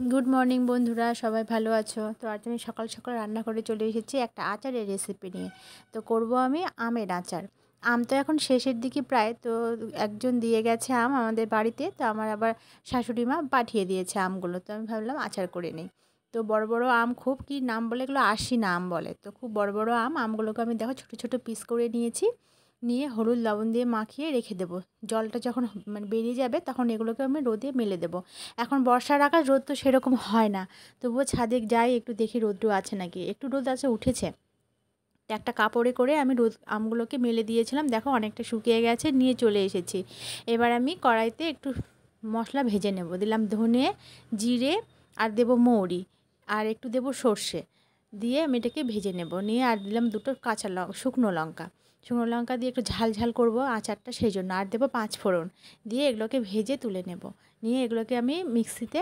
Good morning বন্ধুরা, সবাই ভালো আছো? তো আজ আমি সকাল সকাল রান্না করে চলে এসেছি একটা আচারের রেসিপি নিয়ে। তো করব আমি আমের আচার। আম তো এখন শেষের দিকে প্রায়, তো একজন দিয়ে গেছে আম আমাদের বাড়িতে, তো আমার আবার শাশুড়ি মা পাঠিয়ে দিয়েছে আমগুলো, তো আমি ভাবলাম আচার করে নিই। তো বড় বড় আম, খুব কি নাম বলে এগুলো, আশিনা আম বলে, তো খুব বড় বড় আমগুলোকে আমি দেখো ছোটো ছোটো পিস করে নিয়েছি। নিয়ে হলুদ লবণ দিয়ে মাখিয়ে রেখে দেবো। জলটা যখন বেরিয়ে যাবে তখন এগুলোকে আমি রোদে মেলে দেবো। এখন বর্ষার আকাশ, রোদ তো সেরকম হয় না, তবুও ছাদে যাই একটু দেখি রোদ্র আছে নাকি। একটু রোদ আছে, উঠেছে। তো একটা কাপড়ে করে আমি রোদ আমগুলোকে মেলে দিয়েছিলাম, দেখো অনেকটা শুকিয়ে গেছে, নিয়ে চলে এসেছি। এবার আমি কড়াইতে একটু মশলা ভেজে নেব। দিলাম ধনে, জিরে, আর দেবো মৌরি, আর একটু দেবো সর্ষে, দিয়ে আমি এটাকে ভেজে নেব। নিয়ে আর দিলাম দুটো শুকনো লঙ্কা। শুকনো লঙ্কা দিয়ে একটু ঝাল ঝাল করব আচারটা, সেই জন্য। আর দেবো 5 ফোড়ন, দিয়ে এগুলোকে ভেজে তুলে নেব। নিয়ে এগুলোকে আমি মিক্সিতে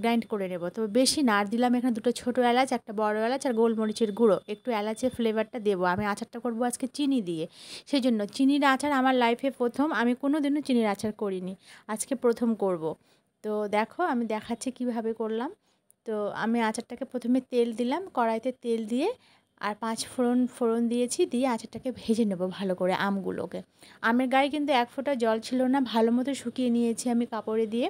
গ্রাইন্ড করে নেব। তবে বেশি না। আর দিলাম এখানে দুটো ছোটো এলাচ, একটা বড় এলাচ, আর গোলমরিচের গুঁড়ো। একটু এলাচের ফ্লেভারটা দেবো। আমি আচারটা করব আজকে চিনি দিয়ে, সেই জন্য। চিনির আচার আমার লাইফে প্রথম, আমি কোনো দিনও চিনির আচার করিনি, আজকে প্রথম করব। তো দেখো আমি দেখাচ্ছি কিভাবে করলাম। তো আমি আচারটাকে প্রথমে তেল দিলাম, কড়াইতে তেল দিয়ে আর 5 ফোড়ন দিয়েছি, দিয়ে আচারটাকে ভেজে নেব ভালো করে আমগুলোকে। আমের গায়ে কিন্তু এক ফোঁটা জল ছিল না, ভালো মতো শুকিয়ে নিয়েছি আমি কাপড়ে দিয়ে।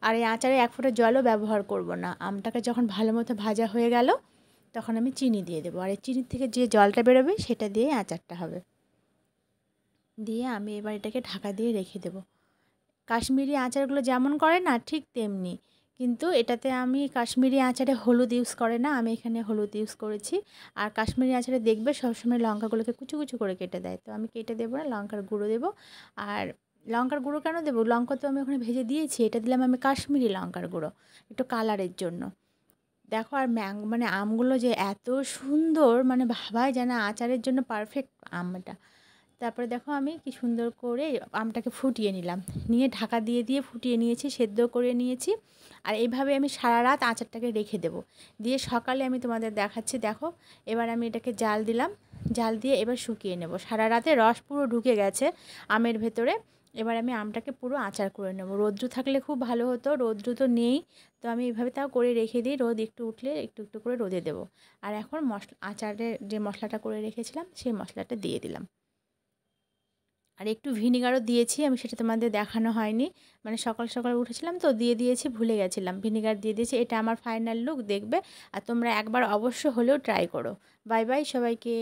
আর এই আচারে এক ফোঁটা জলও ব্যবহার করব না। আমটাকে যখন ভালো মতো ভাজা হয়ে গেল, তখন আমি চিনি দিয়ে দেবো। আর এই চিনির থেকে যে জলটা বেরোবে সেটা দিয়ে আচারটা হবে। দিয়ে আমি এবার এটাকে ঢাকা দিয়ে রেখে দেবো। কাশ্মীরি আচারগুলো যেমন করে না, ঠিক তেমনি। কিন্তু এটাতে আমি কাশ্মীরি আচারে হলুদ ইউজ করে না, আমি এখানে হলুদ ইউজ করেছি। আর কাশ্মীরি আচারে দেখবে সবসময় লঙ্কাগুলোকে কুচু কুচু করে কেটে দেয়, তো আমি কেটে দেবো না, লঙ্কার গুঁড়ো দেবো। আর লঙ্কার গুঁড়ো কেন দেবো? লঙ্কা তো আমি ওখানে ভেজে দিয়েছি, এটা দিলাম আমি কাশ্মীরি লঙ্কার গুঁড়ো, একটু কালারের জন্য। দেখো, আর আমগুলো যে এত সুন্দর, ভাবাই যায় না আচারের জন্য পারফেক্ট আমটা। তারপরে দেখো আমি কি সুন্দর করে আমটাকে ফুটিয়ে নিলাম, নিয়ে ঢাকা দিয়ে দিয়ে ফুটিয়ে নিয়েছি, সেদ্ধ করে নিয়েছি। আর এইভাবে আমি সারা রাত আচারটাকে রেখে দেবো, দিয়ে সকালে আমি তোমাদের দেখাচ্ছি। দেখো, এবার আমি এটাকে জাল দিলাম, জাল দিয়ে এবার শুকিয়ে নেব। সারা রাতে রস পুরো ঢুকে গেছে আমের ভেতরে। এবার আমি আমটাকে পুরো আচার করে নেব। রৌদ্র থাকলে খুব ভালো হতো, রৌদ্র তো নেই, তো আমি এইভাবে তাও করে রেখে দিই। রোদ একটু উঠলে একটু একটু করে রোদে দেবো। আর এখন আচারের যে মশলাটা করে রেখেছিলাম, সেই মশলাটা দিয়ে দিলাম। আর একটু ভিনিগারও দিয়েছি, আমি সেটা তোমাদের দেখানো হয়নি, সকাল সকাল উঠেছিলাম তো দিয়ে দিয়েছি, ভুলে গেছিলাম। ভিনিগার দিয়ে দিয়েছি। এটা আমার ফাইনাল লুক, দেখবে। আর তোমরা একবার অবশ্য হলেও ট্রাই করো। বাই বাই সবাইকে।